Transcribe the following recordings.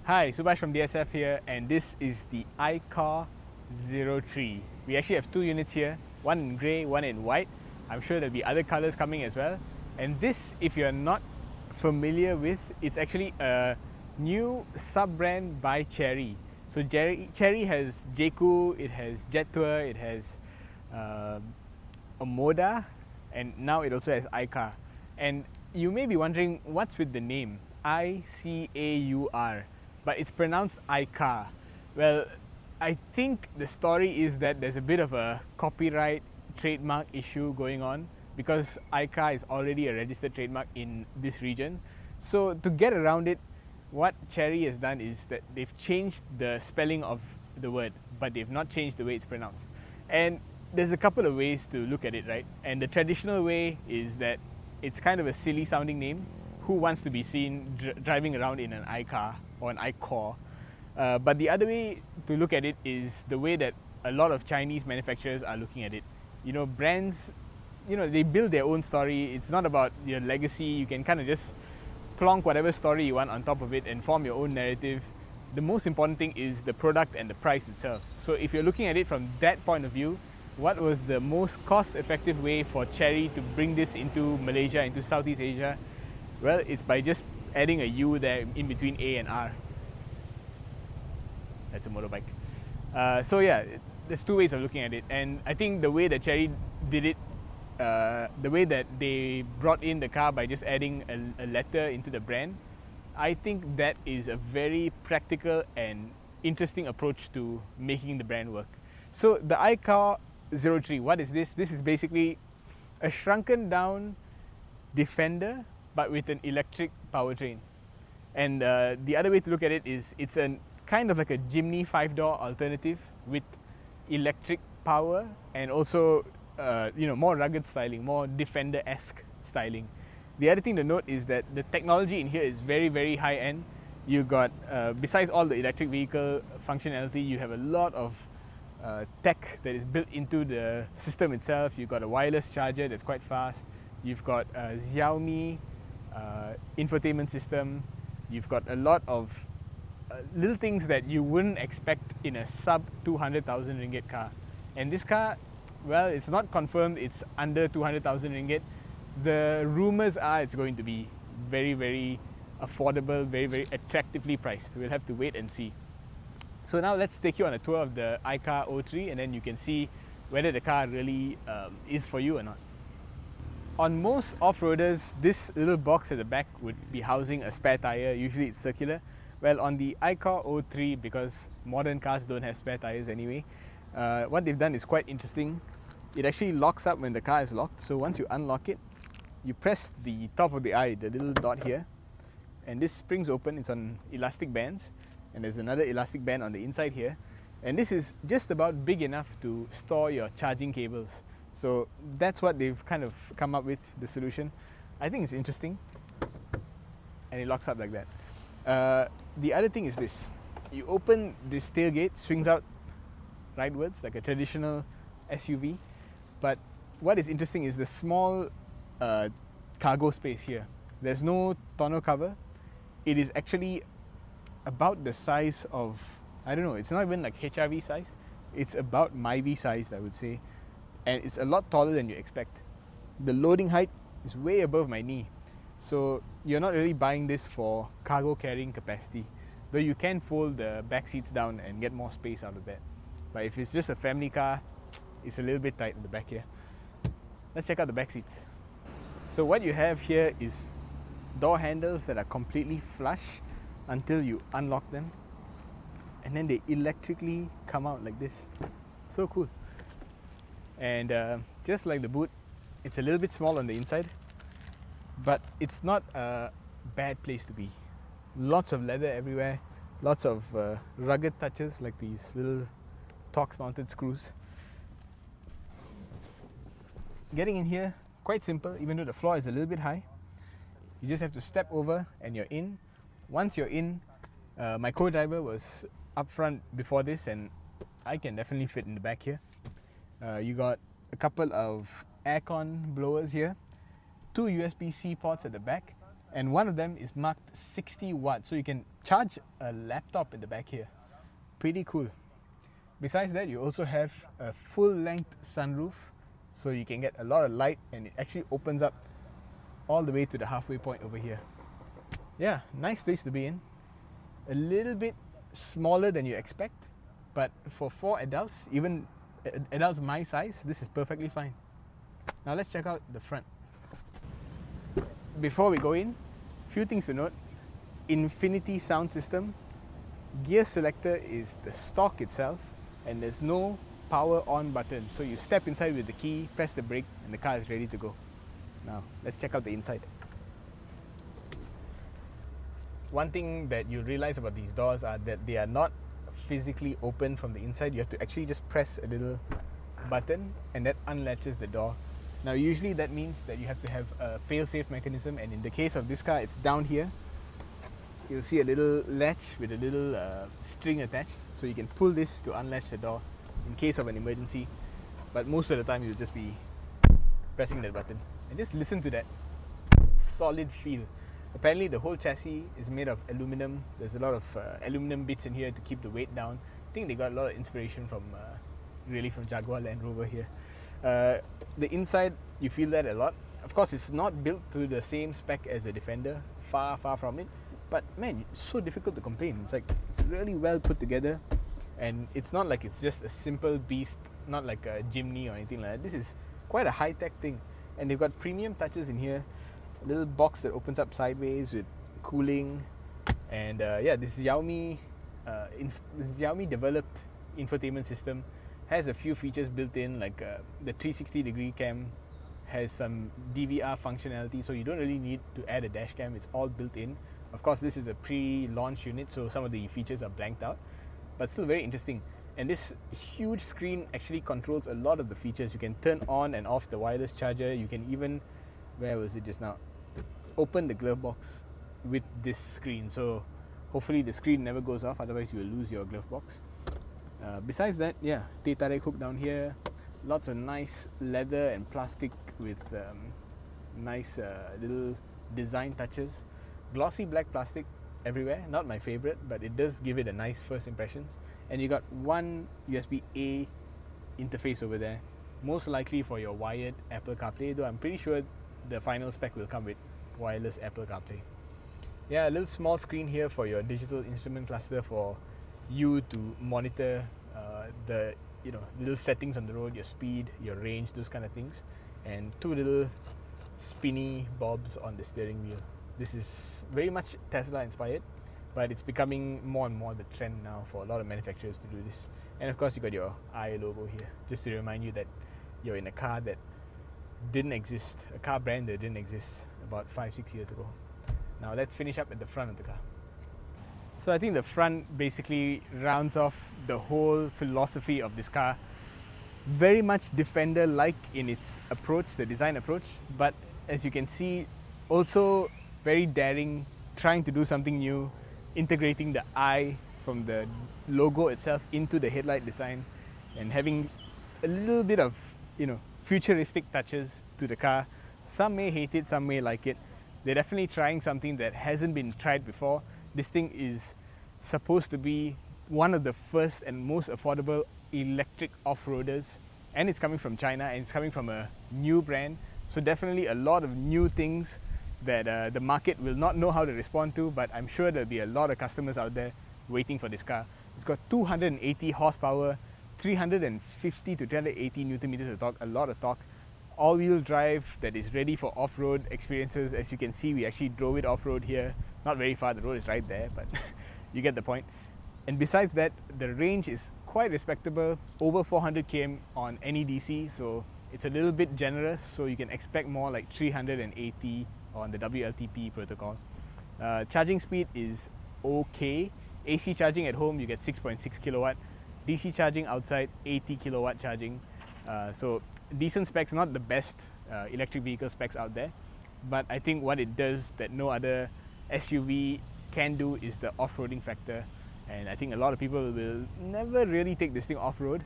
Hi, Subhash from DSF here, and this is the iCaur 03. We actually have two units here, one in grey, one in white. I'm sure there'll be other colors coming as well. And this, if you're not familiar with, it's actually a new sub-brand by Chery. So Chery has Jeku, it has Jet Tour, it has Omoda, and now it also has iCaur. And you may be wondering what's with the name iCaur, but it's pronounced iCaur. Well, I think the story is that there's a bit of a copyright trademark issue going on because iCaur is already a registered trademark in this region. So to get around it, what Chery has done is that they've changed the spelling of the word, but they've not changed the way it's pronounced. And there's a couple of ways to look at it, right? And the traditional way is that it's kind of a silly sounding name. Who wants to be seen driving around in an iCaur or an iCaur? But the other way to look at it is the way that a lot of Chinese manufacturers are looking at it. You know, brands, they build their own story. It's not about your legacy. You can kind of just plonk whatever story you want on top of it and form your own narrative. The most important thing is the product and the price itself. So if you're looking at it from that point of view, what was the most cost-effective way for Chery to bring this into Malaysia, into Southeast Asia? Well, it's by just adding a U there in between A and R. That's a motorbike. So yeah, there's two ways of looking at it, and I think the way that Chery did it, the way that they brought in the car by just adding a letter into the brand, I think that is a very practical and interesting approach to making the brand work. So the iCaur 03, what is this? This is basically a shrunken down Defender, but with an electric powertrain. And the other way to look at it is it's a kind of like a Jimny 5-door alternative with electric power and also more rugged styling, more Defender-esque styling. The other thing to note is that the technology in here is very, very high end. You got, besides all the electric vehicle functionality, you have a lot of tech that is built into the system itself. You've got a wireless charger that's quite fast. You've got a Xiaomi infotainment system. You've got a lot of little things that you wouldn't expect in a sub 200,000 ringgit car. And this car, well, it's not confirmed it's under 200,000 ringgit. The rumors are it's going to be very, very affordable, very, very attractively priced. We'll have to wait and see. So now let's take you on a tour of the iCaur 03, and then you can see whether the car really is for you or not. On most off-roaders, this little box at the back would be housing a spare tire. Usually it's circular. Well, on the iCaur 03, because modern cars don't have spare tires anyway, what they've done is quite interesting. It actually locks up when the car is locked. So once you unlock it, you press the top of the eye, the little dot here, and this springs open. It's on elastic bands, and there's another elastic band on the inside here. And this is just about big enough to store your charging cables. So that's what they've kind of come up with, the solution. I think it's interesting, and it locks up like that. The other thing is this. You open this tailgate, swings out rightwards like a traditional SUV, but what is interesting is the small cargo space here. There's no tonneau cover. It is actually about the size of, I don't know, it's not even like HRV size. It's about Myvi sized, I would say. And it's a lot taller than you expect. The loading height is way above my knee. So you're not really buying this for cargo carrying capacity. Though you can fold the back seats down and get more space out of that. But if it's just a family car, it's a little bit tight in the back here. Let's check out the back seats. So what you have here is door handles that are completely flush until you unlock them. And then they electrically come out like this. So cool. And just like the boot, it's a little bit small on the inside, but it's not a bad place to be. Lots of leather everywhere, lots of rugged touches like these little Torx mounted screws. Getting in here, quite simple, even though the floor is a little bit high. You just have to step over and you're in. Once you're in, my co-driver was up front before this, and I can definitely fit in the back here. You got a couple of aircon blowers here, two USB-C ports at the back, and one of them is marked 60 watts, so you can charge a laptop in the back here. Pretty cool. Besides that, you also have a full-length sunroof, so you can get a lot of light, and it actually opens up all the way to the halfway point over here. Yeah, nice place to be in. A little bit smaller than you expect, but for 4 adults, even adults my size, this is perfectly fine. Now let's check out the front. Before we go in, few things to note. Infinity sound system. Gear selector is the stock itself, and there's no power on button. So you step inside with the key, press the brake, and the car is ready to go. Now let's check out the inside. One thing that you realize about these doors are that they are not physically open from the inside. You have to actually just press a little button and that unlatches the door. Now usually that means that you have to have a fail-safe mechanism, and in the case of this car, it's down here. You'll see a little latch with a little string attached, so you can pull this to unlatch the door in case of an emergency, but most of the time you'll just be pressing that button. And just listen to that solid feel. Apparently the whole chassis is made of aluminum. There's a lot of aluminum bits in here to keep the weight down. I think they got a lot of inspiration from really from Jaguar Land Rover here. The inside, you feel that a lot. Of course, it's not built to the same spec as the Defender, far from it, but man, it's so difficult to complain. It's like, it's really well put together, and it's not like it's just a simple beast, not like a Jimny or anything like that. This is quite a high-tech thing, and they've got premium touches in here. A little box that opens up sideways with cooling, and yeah, this Xiaomi developed infotainment system has a few features built in, like the 360-degree cam has some DVR functionality, so you don't really need to add a dash cam. It's all built in. Of course, this is a pre-launch unit, so some of the features are blanked out, but still very interesting. And this huge screen actually controls a lot of the features. You can turn on and off the wireless charger. You can even, where was it just now, open the glove box with this screen. So hopefully the screen never goes off, otherwise you will lose your glove box. Besides that, yeah, teh tarik hook down here. Lots of nice leather and plastic with nice little design touches. Glossy black plastic everywhere, not my favorite, but it does give it a nice first impressions. And you got one USB-A interface over there, most likely for your wired Apple CarPlay, though I'm pretty sure the final spec will come with wireless Apple CarPlay. Yeah, a little small screen here for your digital instrument cluster for you to monitor the little settings on the road, your speed, your range, those kind of things, and 2 little spinny bobs on the steering wheel. This is very much Tesla inspired, but it's becoming more and more the trend now for a lot of manufacturers to do this. And of course you got your I logo here, just to remind you that you're in a car that didn't exist, a car brand that didn't exist about 5-6 years ago. Now let's finish up at the front of the car. So I think the front basically rounds off the whole philosophy of this car. Very much Defender-like in its approach, the design approach, but as you can see, also very daring, trying to do something new, integrating the eye from the logo itself into the headlight design, and having a little bit of futuristic touches to the car. Some may hate it, some may like it. They're definitely trying something that hasn't been tried before. This thing is supposed to be one of the first and most affordable electric off-roaders, and it's coming from China, and it's coming from a new brand, so definitely a lot of new things that the market will not know how to respond to, but I'm sure there'll be a lot of customers out there waiting for this car. It's got 280 horsepower, 350 to 380 Newton meters of torque, a lot of torque. All-wheel drive that is ready for off-road experiences. As you can see, we actually drove it off-road here. Not very far, the road is right there, but you get the point. And besides that, the range is quite respectable, over 400 km on NEDC, so it's a little bit generous, so you can expect more like 380 on the WLTP protocol. Charging speed is okay. AC charging at home, you get 6.6 kilowatt. DC charging outside, 80 kilowatt charging. So decent specs, not the best electric vehicle specs out there, but I think what it does that no other SUV can do is the off-roading factor, and I think a lot of people will never really take this thing off-road.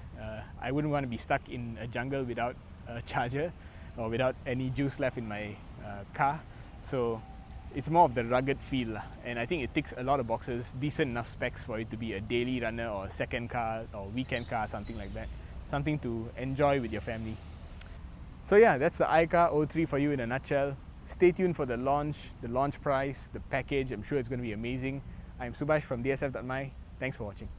I wouldn't want to be stuck in a jungle without a charger or without any juice left in my car, so it's more of the rugged feel, and I think it ticks a lot of boxes, decent enough specs for it to be a daily runner or a second car or weekend car, something like that. Something to enjoy with your family. So yeah, that's the iCaur 03 for you in a nutshell. Stay tuned for the launch price, the package. I'm sure it's going to be amazing. I'm Subhash from dsf.my. Thanks for watching.